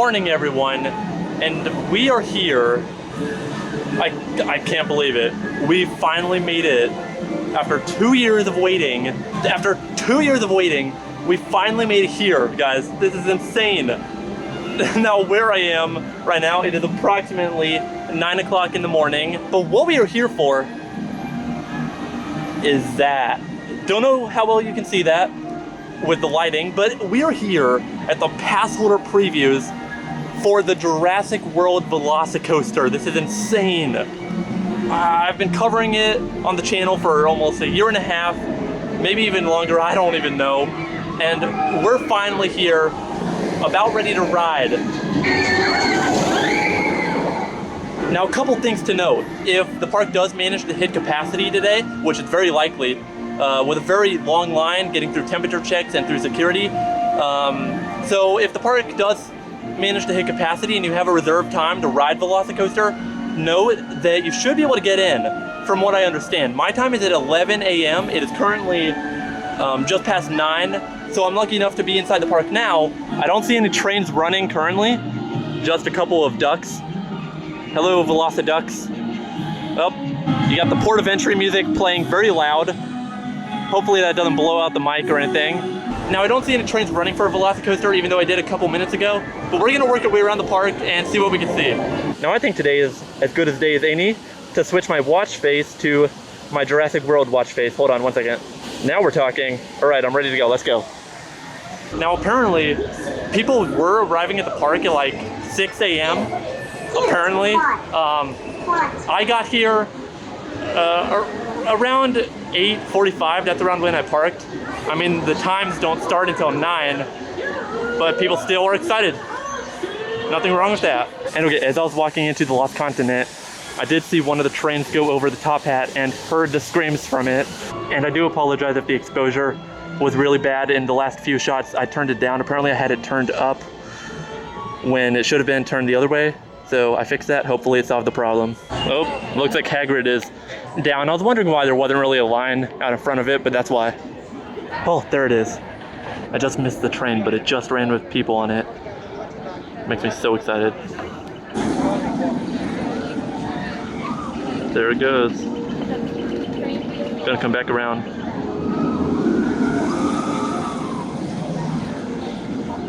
morning, everyone, and we are here. I can't believe it. We finally made it after 2 years of waiting. After 2 years of waiting, we finally made it here, guys. This is insane. Now, where I am right now, it is approximately 9 o'clock in the morning. But what we are here for is that. Don't know how well you can see that with the lighting, but we are here at the Passholder previews for the Jurassic World VelociCoaster. This is insane. I've been covering it on the channel for almost a year and a half, maybe even longer, I don't even know. And we're finally here, about ready to ride. Now, a couple things to note. If the park does manage to hit capacity today, which is very likely, with a very long line getting through temperature checks and through security. So if the park does manage to hit capacity and you have a reserved time to ride VelociCoaster, know that you should be able to get in, from what I understand. My time is at 11 a.m. It is currently just past 9, so I'm lucky enough to be inside the park now. I don't see any trains running currently, just a couple of ducks. Hello, VelociDucks. Oh, you got the port of entry music playing very loud. Hopefully that doesn't blow out the mic or anything. Now, I don't see any trains running for a VelociCoaster, even though I did a couple minutes ago, but we're gonna work our way around the park and see what we can see. Now, I think today is as good a day as any to switch my watch face to my Jurassic World watch face. Hold on one second. Now we're talking. All right, I'm ready to go, let's go. Now, apparently, people were arriving at the park at like 6 a.m. apparently. I got here around 8:45, that's around when I parked. I mean, the times don't start until 9, but people still are excited. Nothing wrong with that. And okay, as I was walking into the Lost Continent, I did see one of the trains go over the top hat and heard the screams from it. And I do apologize if the exposure was really bad in the last few shots. I turned it down. Apparently I had it turned up when it should have been turned the other way. So I fixed that. Hopefully it solved the problem. Oh, looks like Hagrid is down. I was wondering why there wasn't really a line out in front of it, but that's why. Oh, there it is. I just missed the train, but it just ran with people on it. Makes me so excited. There it goes. Gonna come back around.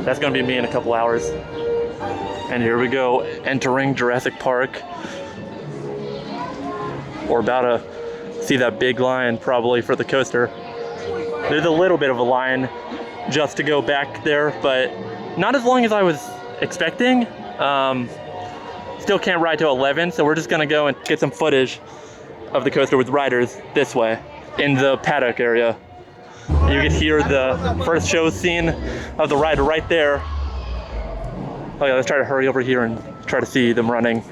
That's gonna be me in a couple hours. And here we go, entering Jurassic Park. We're about to see that big line probably for the coaster. There's a little bit of a line just to go back there, but not as long as I was expecting. Still can't ride till 11, so we're just gonna go and get some footage of the coaster with riders this way, in the paddock area. You can hear the first show scene of the ride right there. Oh yeah, let's try to hurry over here and try to see them running.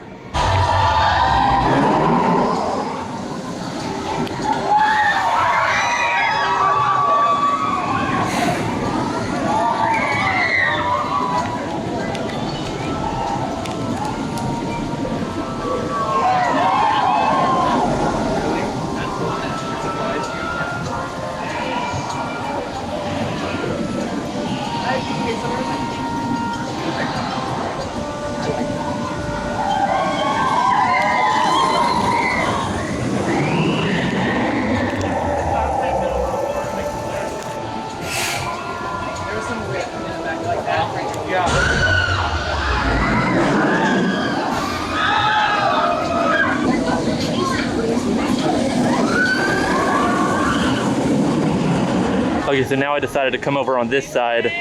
Okay, so now I decided to come over on this side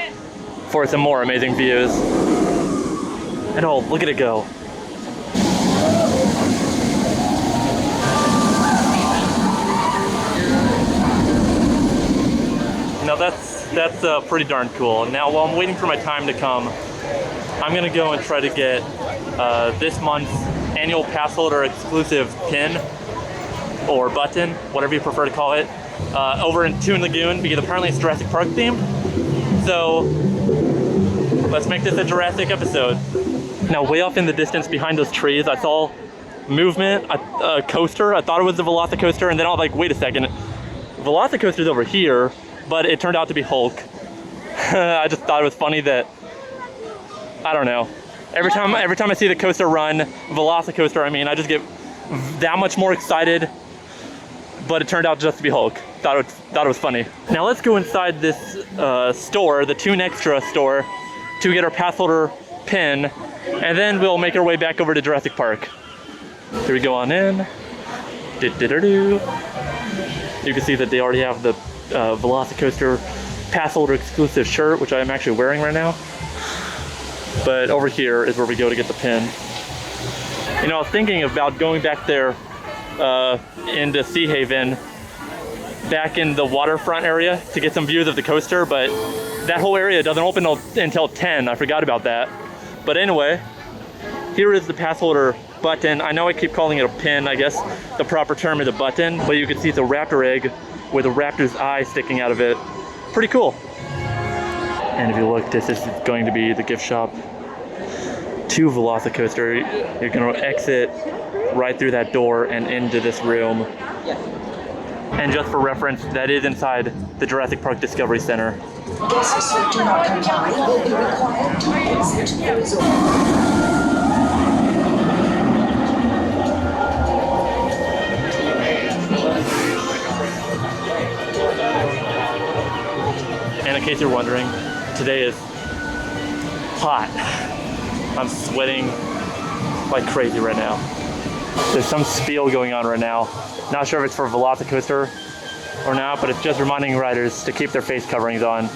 for some more amazing views. And oh, look at it go. Now that's pretty darn cool. Now while I'm waiting for my time to come, I'm gonna go and try to get this month's annual Passholder exclusive pin or button, whatever you prefer to call it, over in Toon Lagoon, because apparently it's Jurassic Park themed. So let's make this a Jurassic episode. Now way off in the distance behind those trees, I saw movement, a coaster. I thought it was the VelociCoaster, and then I was like, wait a second, VelociCoaster's over here, but it turned out to be Hulk. I just thought it was funny that, I don't know, Every time I see the coaster run, VelociCoaster, I mean, I just get that much more excited. But it turned out just to be Hulk. Thought it was funny. Now let's go inside this store, the Toon Extra store, to get our Passholder pin, and then we'll make our way back over to Jurassic Park. Here we go on in. You can see that they already have the VelociCoaster Passholder exclusive shirt, which I'm actually wearing right now. But over here is where we go to get the pin. You know, I was thinking about going back there into Sea Haven, back in the waterfront area to get some views of the coaster, but that whole area doesn't open until 10. I forgot about that. But anyway, here is the Passholder button. I know I keep calling it a pin. I guess the proper term is a button, but you can see it's a raptor egg with a raptor's eye sticking out of it. Pretty cool. And if you look, this is going to be the gift shop to VelociCoaster. You're going to exit right through that door and into this room. And just for reference, that is inside the Jurassic Park Discovery Center. Guests who do not comply will be required to exit the resort. And in case you're wondering, today is hot. I'm sweating like crazy right now. There's some spiel going on right now. Not sure if it's for VelociCoaster or not, but it's just reminding riders to keep their face coverings on.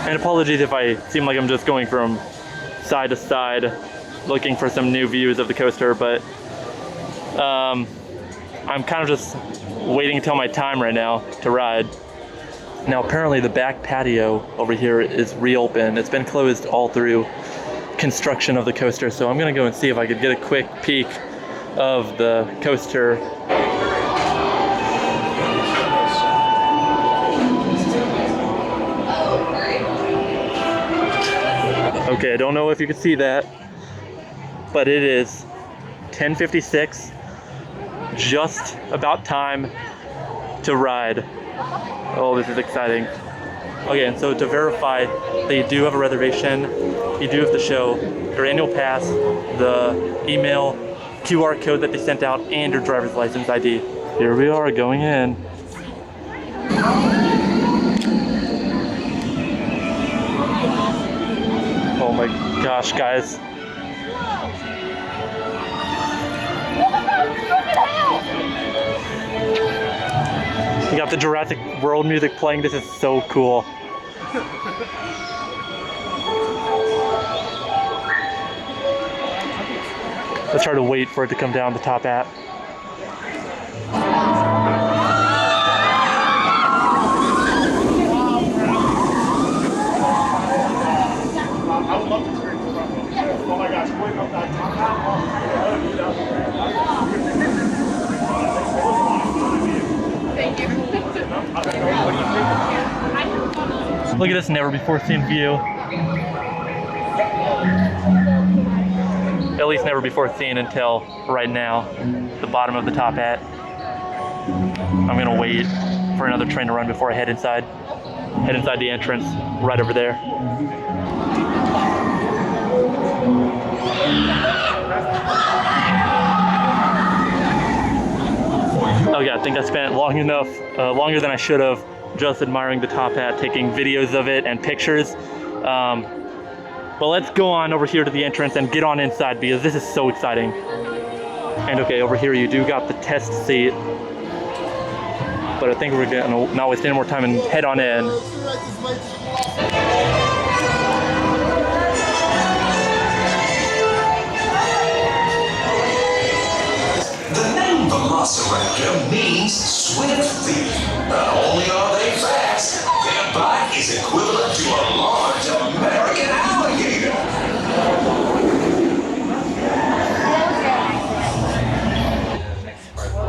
And apologies if I seem like I'm just going from side to side looking for some new views of the coaster, but I'm kind of just waiting until my time right now to ride. Now apparently the back patio over here is reopened. It's been closed all through construction of the coaster, so I'm gonna go and see if I could get a quick peek of the coaster. Okay, I don't know if you can see that, but it is 10:56, just about time to ride. Oh, this is exciting. Okay, and so to verify that you do have a reservation, you do have to show your annual pass, the email, QR code that they sent out, and your driver's license ID. Here we are going in. Oh my gosh, guys. You got the Jurassic World music playing. This is so cool. Let's try to wait for it to come down the top at. Oh my gosh, going up that top hat. Thank you. Look at this never before seen view. At least never before seen until right now, the bottom of the top hat. I'm gonna wait for another train to run before I head inside. Head inside the entrance, right over there. Oh yeah, I think I spent long enough, longer than I should have, just admiring the top hat, taking videos of it and pictures. But let's go on over here to the entrance and get on inside because this is so exciting. And okay, over here you do got the test seat. But I think we're gonna not waste any more time and head on in. The name Velociraptor means swift feet. Not only are they fast, their bite is equivalent to a large American alligator.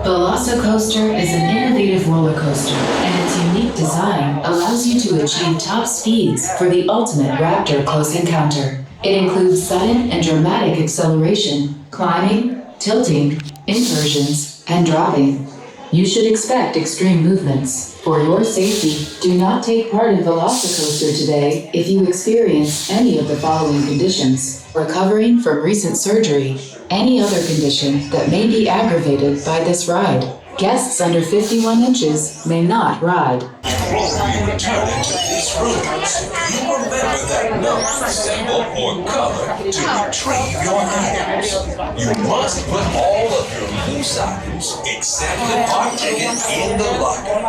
VelociCoaster is an innovative roller coaster, and its unique design allows you to achieve top speeds for the ultimate raptor close encounter. It includes sudden and dramatic acceleration, climbing, tilting, inversions, and dropping. You should expect extreme movements. For your safety, do not take part in VelociCoaster today if you experience any of the following conditions: recovering from recent surgery, any other condition that may be aggravated by this ride. Guests under 51 inches may not ride. Before we return into these rooms, you remember that number, symbol, or color to retrieve your items. You must put all of your loose items, except the park ticket, in the locker.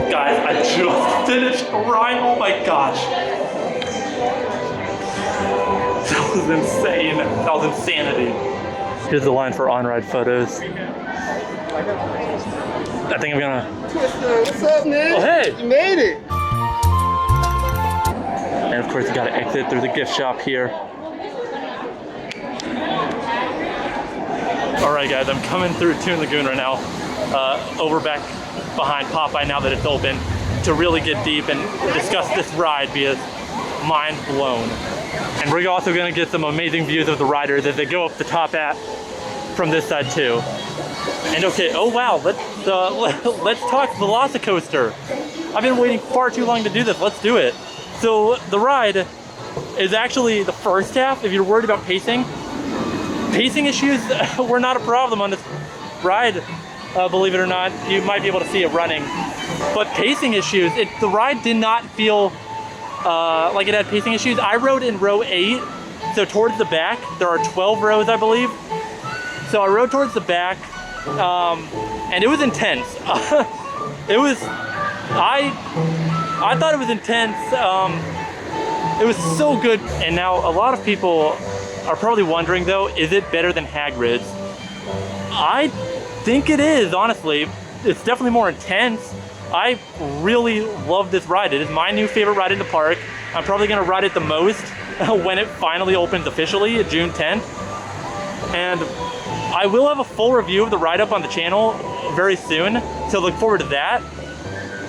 Guys, I just finished the ride. Oh my gosh. That was insane. That was insanity. Here's the line for on-ride photos. I think I'm gonna... What's up, man? Oh, hey! You made it! And of course, you gotta exit through the gift shop here. Alright guys, I'm coming through Toon Lagoon right now. Over back behind Popeye now that it's open, to really get deep and discuss this ride because mind blown. And we're also gonna get some amazing views of the riders as they go up the top from this side too. And okay, oh wow, let's talk VelociCoaster. I've been waiting far too long to do this. Let's do it. So the ride is actually the first half. If you're worried about pacing issues were not a problem on this ride. Believe it or not, you might be able to see it running. But pacing issues, the ride did not feel like it had pacing issues. I rode in row 8, so towards the back. There are 12 rows, I believe. So I rode towards the back, and it was intense. I thought it was intense. It was so good. And now a lot of people are probably wondering though, is it better than Hagrid's? I think it is, honestly. It's definitely more intense. I really love this ride. It is my new favorite ride in the park. I'm probably gonna ride it the most when it finally opens officially, June 10th. And I will have a full review of the ride up on the channel very soon, so look forward to that.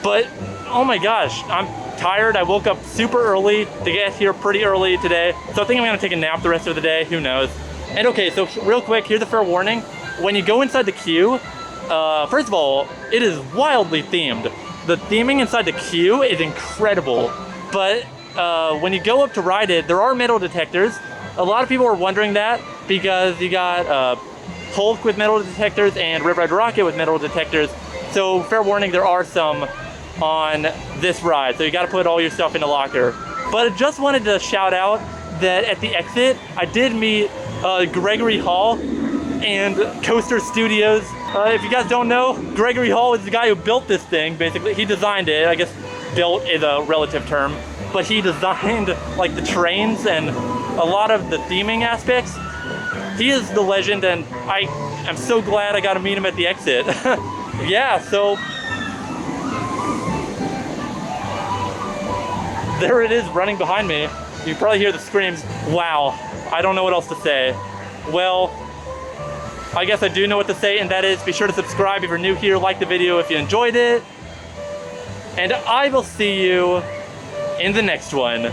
But, oh my gosh, I'm tired. I woke up super early to get here pretty early today. So I think I'm gonna take a nap the rest of the day, who knows. And okay, so real quick, here's a fair warning. When you go inside the queue, first of all, it is wildly themed. The theming inside the queue is incredible. But when you go up to ride it, there are metal detectors. A lot of people are wondering that because you got Hulk with metal detectors and Red Red Rocket with metal detectors. So fair warning, there are some on this ride. So you gotta put all your stuff in a locker. But I just wanted to shout out that at the exit, I did meet Gregory Hall and Coaster Studios. If you guys don't know, Gregory Hall is the guy who built this thing, basically. He designed it. I guess built is a relative term, but he designed like the trains and a lot of the theming aspects. He is the legend, and I am so glad I got to meet him at the exit. Yeah, so there it is running behind me. You probably hear the screams. Wow, I don't know what else to say. Well, I guess I do know what to say, and that is be sure to subscribe if you're new here, like the video if you enjoyed it, and I will see you in the next one.